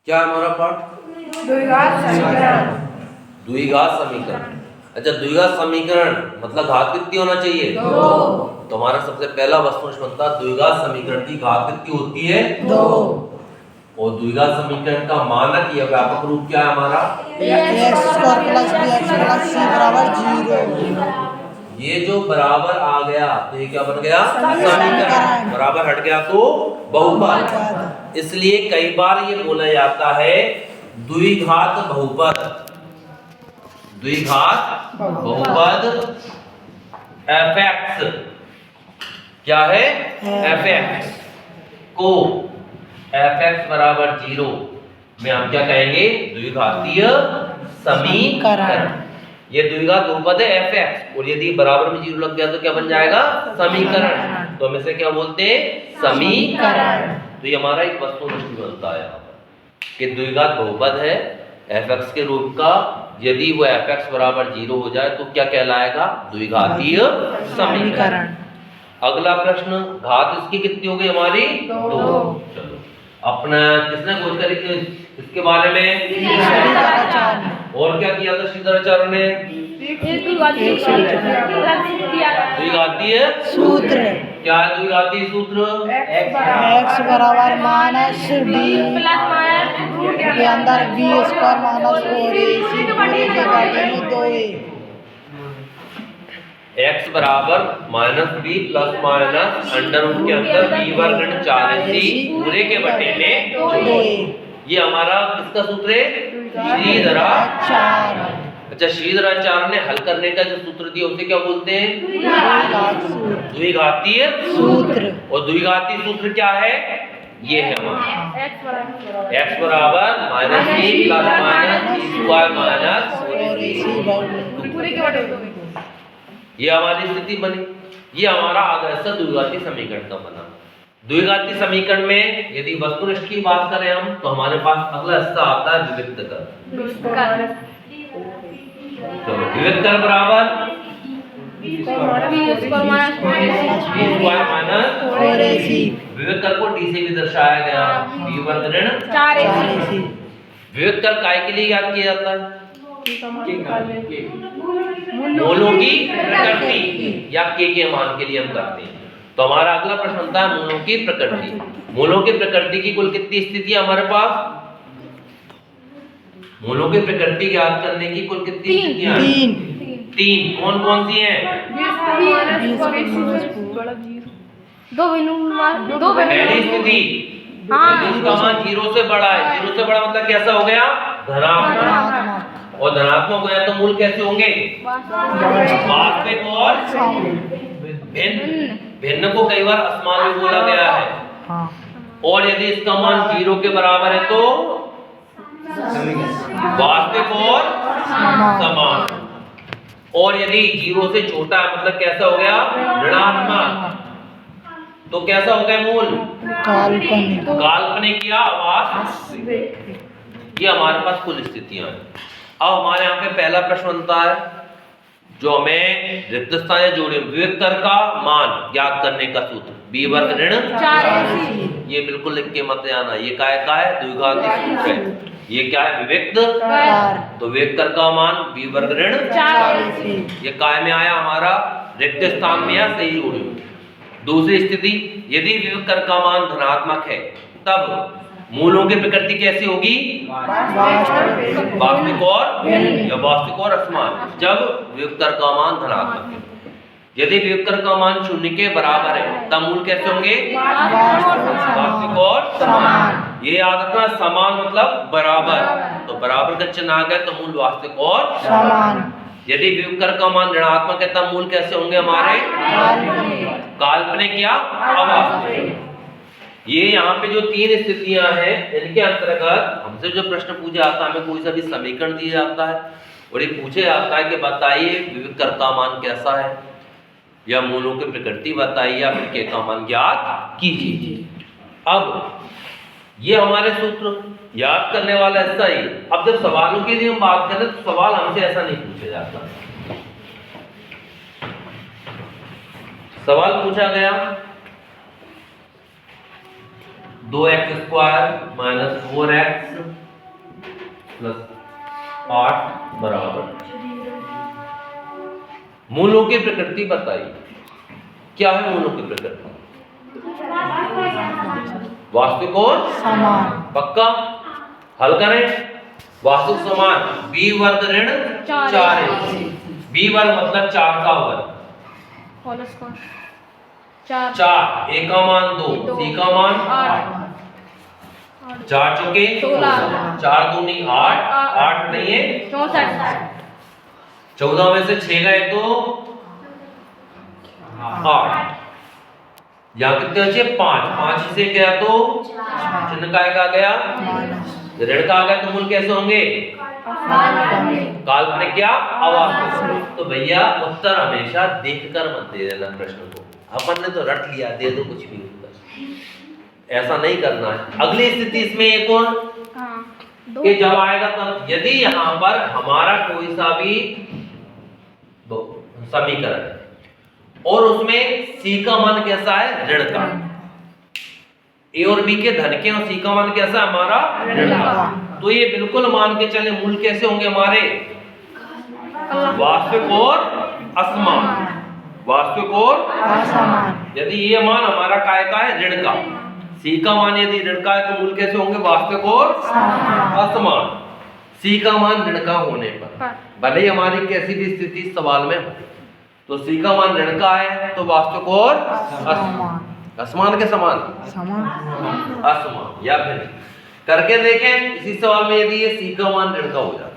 क्या है हमारा पाठ? द्विघात समीकरण। द्विघात समीकरण। अच्छा, द्विघात समीकरण मतलब घात कितनी होना चाहिए? 2। तो हमारा सबसे पहला वस्तुनिष्ठ बनता है द्विघात समीकरण की घात कितनी होती है? 2। और द्विघात समीकरण का मानक या व्यापक रूप क्या है हमारा? x square plus bx plus c बराबर 0। ये जो बराबर आ गया तो ये क्या बन गया? समीकरण। बराबर हट गया तो बहुपद। इसलिए कई बार ये बोला जाता है द्विघात बहुपद। द्विघात बहुपद fx क्या है? fx को fx बराबर 0 में हम क्या कहेंगे? द्विघातीय समीकरण। ये द्विघात बहुपद है fx और यदि बराबर में 0 लग गया तो क्या बन जाएगा? समीकरण। तो हम इसे क्या बोलते हैं? समीकरण। तो ये हमारा एक वस्तुनिष्ठ बनता है यहाँ पर कि द्विघात बहुपद है fx के रूप का, यदि वो fx बराबर 0 हो जाए तो क्या कहलाएगा? द्विघातीय समीकरण। अगला प्रश्न, घात इसकी कितनी हो गई हमारी? 2। चलो अपना किसने खोज करी थी इसके बारे में? और क्या किया था श्रीधराचार्य ने? द्विघातीय सूत्र। क्या है द्विघातीय सूत्र? x बराबर माइनस b के अंदर b स्क्वायर माइनस 4ac पूरे के बारे में 2a। x बराबर minus B plus minus under root के अंदर b वर्ग ऋण 4ac पूरे के बटे में 2a। ये हमारा किसका सूत्र है? श्रीधराचार्य। अच्छा, श्रीधराचार्य ने हल करने का जो सूत्र दिया उसे क्या बोलते हैं? द्विघातीय सूत्र। और द्विघातीय सूत्र क्या है? ये है हमारा x बराबर minus B plus minus b square minus 4ac। ये हमारी स्थिति बनी। ये हमारा आदर्श द्विघातीय समीकरण का बना। द्विघातीय समीकरण में यदि वस्तुनिष्ठ की बात करें हम तो हमारे पास अगला हिस्सा आता है विविक्त कर। चलो विविक्त कर बराबर b स्क्वायर माइनस 4ac। विविक्त कर को d से भी दर्शाया गया b वर्ग ऋण 4ac। विविक्त कर काय के लिए याद किया जाता है? मूलों की प्रकृति या के मान के लिए हम करते हैं। तो हमारा अगला प्रश्न बनता है मूलों की प्रकृति। मूलों की प्रकृति की कुल कितनी स्थिति है हमारे पास? मूलों की प्रकृति ज्ञात करने की कुल कितनी स्थितियां हैं? 3। कौन कौन सी हैं? पहली स्थिति इसका मान 0 से बड़ा है। 0 से बड़ा मतलब कैसा हो गया? धनात्मक। और धनात्मक हो गया तो मूल कैसे होंगे? वास्तविक और भिन्न। भिन्न को कई बार असमान भी बोला गया है। और यदि इसका मान 0 के बराबर है तो वास्तविक और समान। और यदि 0 से छोटा है मतलब कैसा हो गया? ऋणात्मक। तो कैसा हो गया मूल? काल्पनिक। काल्पनिक या वास्तविक। ये हमारे पास कुल स्थितियां हैं। अब हमारे यहाँ पे पहला प्रश्न बनता है जो हमें रिक्त स्थान या जोड़े विविक्त कर का मान ज्ञात करने का सूत्र b वर्ग ऋण 4ac। ये बिल्कुल लिख के मत जाना, ये काय का है? द्विघातीय सूत्र है। ये क्या है? विविक्त कर। तो विविक्त कर का मान b वर्ग ऋण 4ac। ये काय में आया हमारा? रिक्त स्थान में या सही जोड़े में। दूसरी स्थिति, यदि विविक्त कर का मान धनात्मक है तब मूलों की प्रकृति कैसी होगी? वास्तविक और या वास्तविक और असमान। जब विविक्त कर का मान धनात्मक है। यदि विविक्त कर का मान 0 के बराबर है तब मूल कैसे होंगे? वास्तविक और समान। ये याद रखना, समान मतलब बराबर। तो बराबर का चिन्ह आ गया तो मूल वास्तविक और समान। यदि विविक्त कर का मान ऋणात्मक है तब मूल कैसे होंगे हमारे? काल्पनिक या अवास्तविक। ये यहाँ पे जो 3 स्थितियां हैं इनके अंतर्गत हमसे जो प्रश्न पूछा जाता है, हमें कोई सा भी समीकरण दिया जाता है और ये पूछा जाता है कि बताइए विविक्त कर का मान कैसा है या मूलों की प्रकृति बताइए या फिर के का मान ज्ञात कीजिए। अब ये हमारे सूत्र याद करने वाला हिस्सा ही। अब जब सवालों के लिए हम बात करें तो सवाल हमसे ऐसा नहीं पूछा जाता। सवाल पूछा गया 2x² माइनस 4x प्लस 8 बराबर। मूलों की प्रकृति बताइए, क्या है मूलों की प्रकृति? वास्तविक और समान। पक्का? हल करें। वास्तविक समान b वर्ग ऋण 4ac। b वर्ग मतलब 4 का वर्ग, होल स्क्वायर 4 a का मान 2 c का मान 8, 4 चौके 16, 4 दूनी 8, 8 नहीं है 64, 14 में से 6 गए तो 8, यहाँ कितने बचे? 5, 5 से गया तो चिन्ह काय का गया, ऋण का आ गया तो मूल कैसे होंगे? काल्पनिक या अवास्तविक। तो भैया उत्तर हमेशा देखकर मत दे देना प्रश्न को, अपन ने तो रट लिया दे दो कुछ भी उत्तर, ऐसा नहीं करना है। अगली स्थिति इसमें एक और कि जब आएगा तब यदि यहाँ पर हमारा कोई सा भी समीकरण है और उसमें c का मान कैसा है? ऋण का। a और b के धन के और c का मान कैसा है? हमारा ऋण का। तो ये बिल्कुल मान के चले मूल कैसे होंगे हमारे? वास्तविक और असमान, वास्तविक और असमान। यदि ये मान हमारा काय का है? ऋण का। c का मान यदि ऋण का है तो मूल कैसे होंगे? वास्तविक और असमान। c का मान ऋण का होने पर भले ही हमारी कैसी भी स्थिति इस सवाल में हो, तो c का मान ऋण का है तो वास्तविक और असमान, असमान के समान, असमान। या फिर करके देखें इसी सवाल में, यदि ये c का मान ऋण का हो जाता,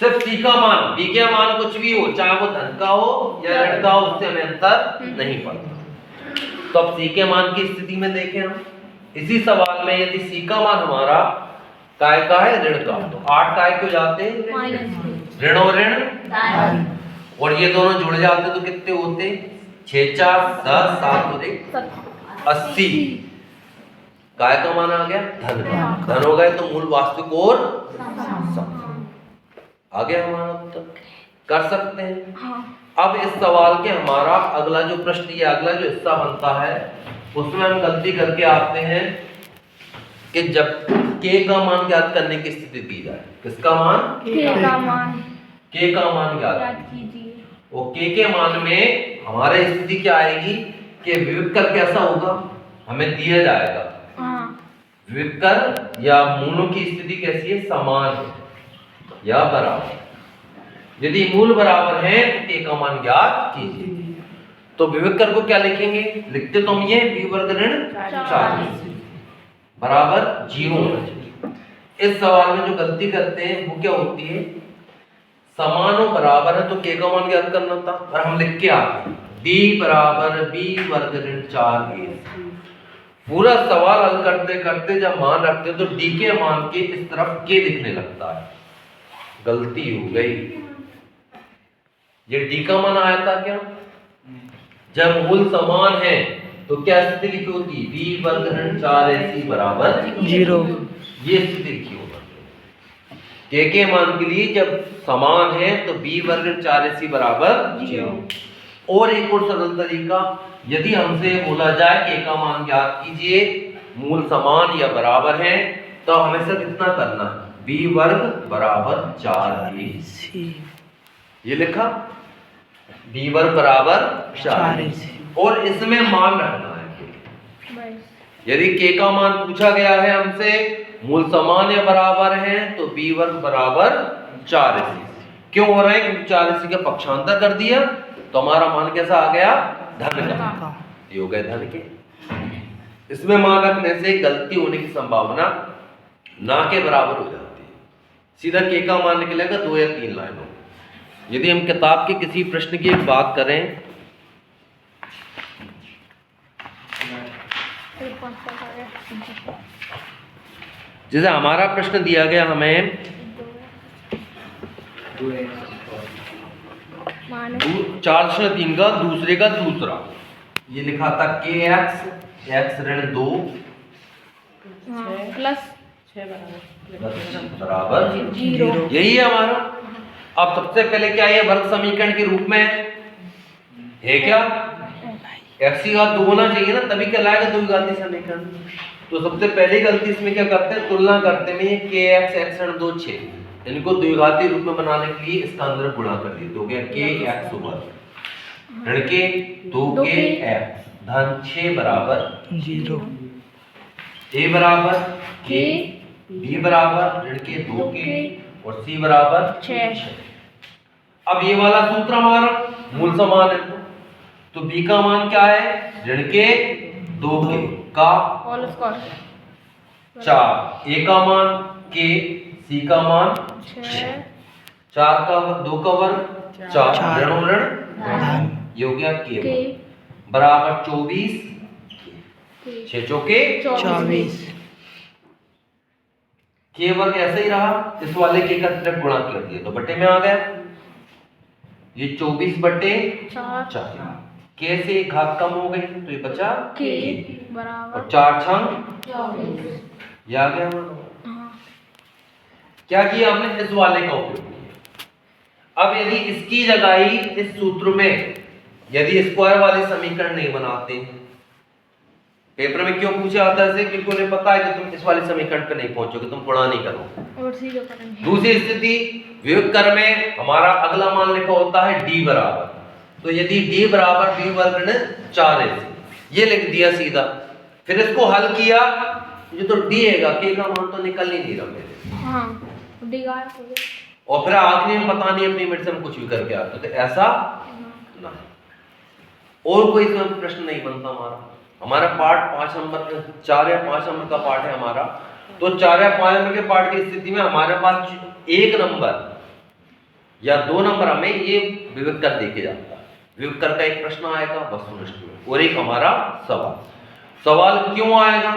सिर्फ c का मान, b का मान कुछ भी हो, चाहे वो धन का हो या ऋण का हो, उससे हमें अंतर नहीं पड़ता। तो अब c के मान की स्थिति में देखें हम इसी सवाल में, यदि c का मान हमारा काय का है? ऋण का, तो 8 काय क्यों जाते? ऋण और ऋण, और ये दोनों जुड़ जाते तो कितने होते? 6 4 10 7 और 1 80। काय का मान आ गया? धन का। धन हो गए तो मूल वास्तविक और समान। आ गया हमारा उत्तर। कर सकते हैं। अब इस सवाल के हमारा अगला जो प्रश्न या अगला जो हिस्सा बनता है उसमें हम गलती करके आते हैं कि जब k का मान ज्ञात करने की स्थिति दी जाए, किसका मान? k का मान ज्ञात कीजिए। और k के मान में हमारे स्थिति क्या आएगी कि विविक्तर कैसा होगा हमें दिया जाएगा। विविक्तर या मूलों की स्थिति कैसी है? समान है या बराबर। यदि मूल बराबर है तो k का मान ज्ञात कीजिए। तो विविक्तर को क्या लिखेंगे? लिखते तो हम ये b वर्ग ऋण 4 बराबर 0 होना चाहिए। इस सवाल में जो गलती करते हैं वो क्या होती है? समान और बराबर है तो k का मान ज्ञात करना था, और हम लिख के आते हैं d बराबर b वर्ग ऋण 4ac। पूरा सवाल हल करते करते जब मान रखते तो d के मान के इस तरफ k दिखने लगता है, गलती हो गई। ये d का मान आया था क्या? जब मूल समान है तो क्या स्थिति लिखी होती? b वर्ग ऋण 4ac बराबर 0। ये स्थिति लिखी होगी। k के मान के लिए जब समान है तो b वर्ग ऋण 4ac बराबर 0। और एक और सरल तरीका, यदि हमसे बोला जाए k का मान ज्ञात कीजिए, मूल समान या बराबर है, तो हमें सिर्फ इतना करना है b वर्ग बराबर 4ac। ये लिखा b वर्ग बराबर 4ac, और इसमें मान रखना है। यदि k का मान पूछा गया है हमसे, मूल समान या बराबर है, तो b वर्ग बराबर 4ac। क्यों हो रहा है? क्योंकि 4ac का पक्षांतर कर दिया तो हमारा मान कैसा आ गया? धन का। ये हो गए धन के। इसमें मान रखने से गलती होने की संभावना ना के बराबर हो जाती है। सीधा k का मान निकलेगा 2 या 3 लाइनों। यदि हम किताब के किसी प्रश्न की एक बात करें, जैसे हमारा प्रश्न दिया गया हमें 403 का दूसरे का दूसरा, ये लिखा था kx x ऋण 2 प्लस बराबर 0। यही है हमारा। अब सबसे पहले क्या ये वर्ग समीकरण के रूप में है क्या? x की घात 2 होना चाहिए ना, तभी कहलाएगा द्विघाती समीकरण। तो सबसे पहली गलती इसमें क्या करते हैं, तुलना करते में के एक्स एक्स ऋण 2 6, इनको द्विघाती रूप में बनाने के लिए इसका अंदर गुणा कर दिया, तो गया के एक्स वर्ग ऋण के 2 के एक्स धन 6 बराबर 0, ए बराबर के, बी बराबर ऋण के 2 के और सी बराबर 6। अब ये वाला सूत्र हमारा मूल समान है, तो बी का मान क्या है, ऋण के 2 के का होल स्क्वायर 4, ए का मान के, सी का मान 6 4 का 2 का वर्ग 4 ऋण ऋण धन ये हो गया के के बराबर 24 6 चौके 24, के वर्ग ऐसे ही रहा, इस वाले के का सिर्फ गुणा कर दिया तो बट्टे में आ गया, ये 24 बट्टे 4 के से एक घात कम हो गई तो ये बचा के और बराबर 4 छंग 24 ये आ गया हमारा। क्या किया हमने, इस वाले का उपयोग किया। अब यदि इसकी जगह ही इस सूत्र में यदि स्क्वायर वाले समीकरण नहीं बनाते, पेपर में क्यों पूछा आता है, क्योंकि उन्हें पता है कि तुम इस वाले समीकरण पे नहीं पहुंचोगे, तुम गुणा नहीं करोगे। और सीधे करेंगे। दूसरी स्थिति वियुक्त कर में हमारा अगला मान लिखा होता है d बराबर, तो यदि d बराबर b वर्ग ऋण 4ac, ये लिख दिया सीधा, फिर इसको हल किया, ये तो d हैगा, k का मान तो निकल ही नहीं रहा मेरे, हां d गायब हो गया, और फिर आखिरी में पता नहीं अपनी मिनट से हम कुछ भी करके आते, तो ऐसा ना, और कोई इसमें प्रश्न नहीं बनता हमारा पार्ट 5 नंबर 4 या 5 नंबर का पार्ट है हमारा, तो 4 या 5 नंबर के पार्ट की स्थिति में हमारे पास 1 नंबर या 2 नंबर हमें ये विविध कर देके जाता है, विविध कर का एक प्रश्न आएगा वस्तुनिष्ठ में और एक हमारा सवाल क्यों आएगा,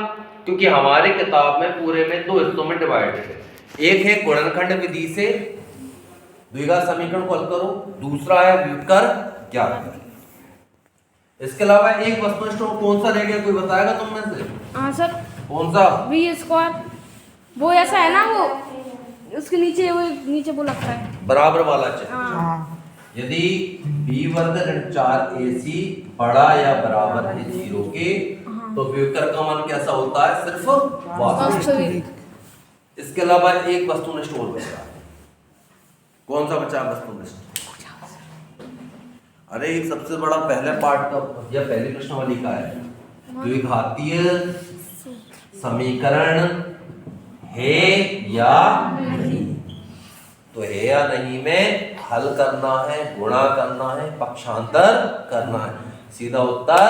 क्योंकि हमारे किताब में पूरे में 2 हिस्सों में डिवाइडेड है, एक है गुणनखंड विधि से द्विघात समीकरण को हल करो, दूसरा है विविध कर ज्ञात करो। इसके अलावा एक वस्तुनिष्ठ कौन सा रह गया, कोई बताएगा तुम में से? हां सर कौन सा? v स्क्वायर, वो ऐसा है ना, वो उसके नीचे वो लगता है बराबर वाला चाहिए। हाँ, यदि b वर्ग ऋण 4ac बड़ा या बराबर है 0 के, तो विकर्ण का मान कैसा होता है, सिर्फ वास्तविक। वास्तविक। इसके अलावा एक वस्तुनिष्ठ और बचा है, कौन सा बचा वस्तुनिष्ठ? अरे एक सबसे बड़ा पहले पार्ट का या पहले प्रश्न वाली का है, द्विघातीय समीकरण है या नहीं, तो है या नहीं में हल करना है, गुणा करना है, पक्षांतर करना है, सीधा उत्तर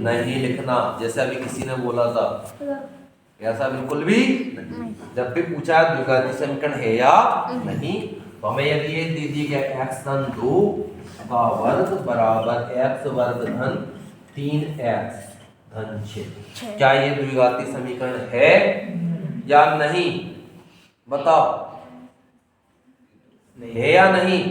नहीं लिखना, जैसे अभी किसी ने बोला था, ऐसा बिल्कुल भी नहीं। जब भी पूछा द्विघातीय समीकरण है या नहीं, तो हमें यदि ये दे दी गया x धन 2 का वर्ग बराबर x वर्ग धन 3x धन 6, क्या ये द्विघातीय समीकरण है या नहीं, बताओ, है या नहीं?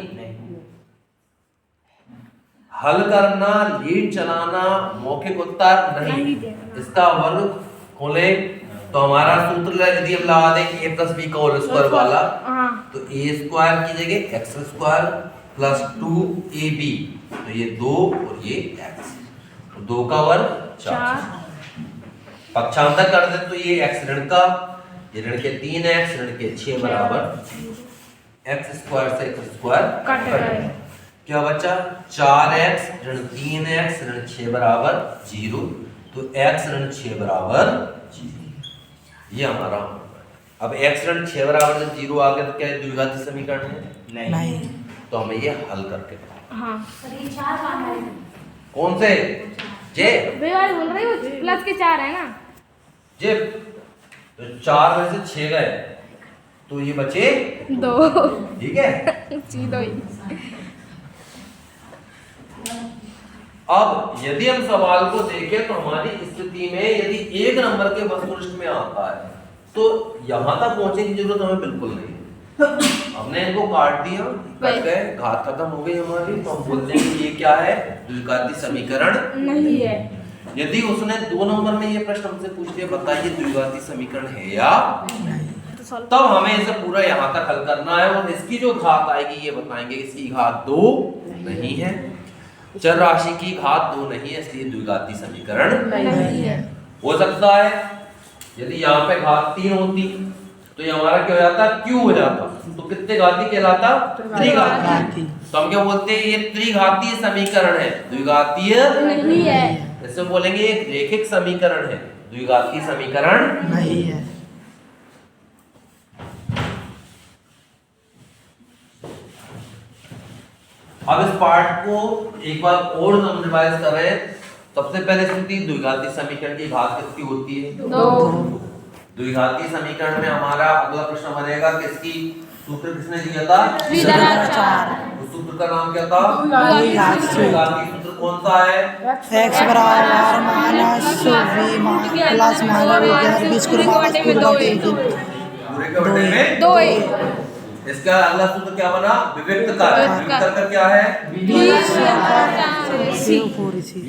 हल करना, लीड चलाना, मौखिक उत्तर नहीं, इसका वर्ग खोले तो हमारा सूत्र यदि हम लगा दें a प्लस बी का होल स्क्वायर वाला, तो a स्क्वायर की जगह x स्क्वायर प्लस 2ab, तो ये 2 और ये x, तो 2 का वर्ग 4, पक्षांतर कर दे तो ये x ऋण का, ये ऋण के 3x ऋण के 6 बराबर x स्क्वायर से x स्क्वायर कट गए, क्या बचा, 4x ऋण 3x ऋण 6 बराबर 0, तो x ऋण 6 बराबर 0, ये हमारा। अब x ऋण 6 बराबर जब 0 आ गया तो क्या द्विघाती समीकरण है? नहीं, तो हमें ये हल करके हां कौन से जे वे वाले बोल रही हूं, प्लस के 4 है ना, जे तो 4 में से 6 गए तो ये बचे 2, ठीक है। सीधा ही। अब यदि हम सवाल को देखें तो हमारी स्थिति में यदि 1 नंबर के वस्तुनिष्ठ में आता है तो यहां तक पहुंचने की जरूरत हमें बिल्कुल नहीं है, हमने इनको काट दिया, कट गए, घात खत्म हो गई हमारी, तो हम बोल देंगे ये क्या है, द्विघाती समीकरण नहीं है। यदि उसने 2 नंबर में ये प्रश्न हमसे पूछ लिया, बताइए द्विघाती समीकरण है या, तब हमें इसे पूरा यहाँ तक हल करना है और इसकी जो घात आएगी ये बताएंगे, इसकी घात 2 नहीं है, चर राशि की घात 2 नहीं है, इसलिए द्विघाती समीकरण नहीं है। हो सकता है यदि यहाँ पे घात 3 होती तो ये हमारा क्या हो जाता, क्यू हो जाता। तो कितने घाती कहलाता, त्रिघाती। तो हम क्या बोलते हैं, ये त्रिघातीय समीकरण है, द्विघातीय नहीं है। जैसे बोलेंगे एक रैखिक समीकरण है, द्विघातीय समीकरण नहीं है। अब इस पार्ट को एक बार और हम रिवाइज कर रहे हैं। सबसे पहले स्थिति, द्विघातीय समीकरण की घात कितनी होती है, 2। द्विघातीय समीकरण में हमारा अगला प्रश्न बनेगा किसकी, सूत्र किसने दिया था, द्विघात। उस सूत्र का नाम क्या था, द्विघात सूत्र। द्विघातीय सूत्र कौन सा है, x बराबर माइनस v प्लस माइनस 20 को माइनस पूरे बटे पूरे के बटे में 2 इसका अगला सूत्र क्या बना, विविक्त का। विविक्त का क्या है, v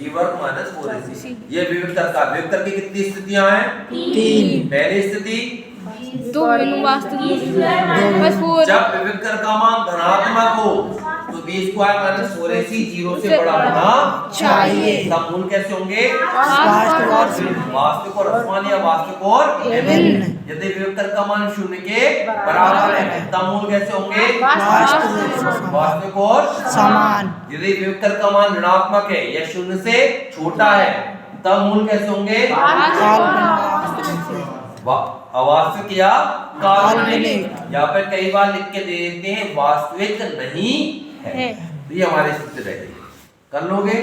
वर्ग माइनस 4ac। ये विविक्त का। विविक्त की कितनी स्थितियां हैं, 3। पहली स्थिति 2 बिनु वास्तविक बस 4। जब विविक्त का मान धनात्मक हो तो b स्क्वायर माइनस 4ac 0 से बड़ा होना चाहिए। तब मूल कैसे होंगे, वास्तविक वास्तविक और असमान या वास्तविक और विभिन्न। यदि विविक्त का मान 0 के बराबर है तब मूल कैसे होंगे, वास्तविक और समान। यदि विविक्त का मान ऋणात्मक है या 0 से छोटा है तब मूल कैसे होंगे, अवास्तविक या काल्पनिक। यहाँ पे कई बार लिख के दे देते हैं वास्तविक नहीं है। तो ये हमारी सूत्र रहेगी, कर लोगे।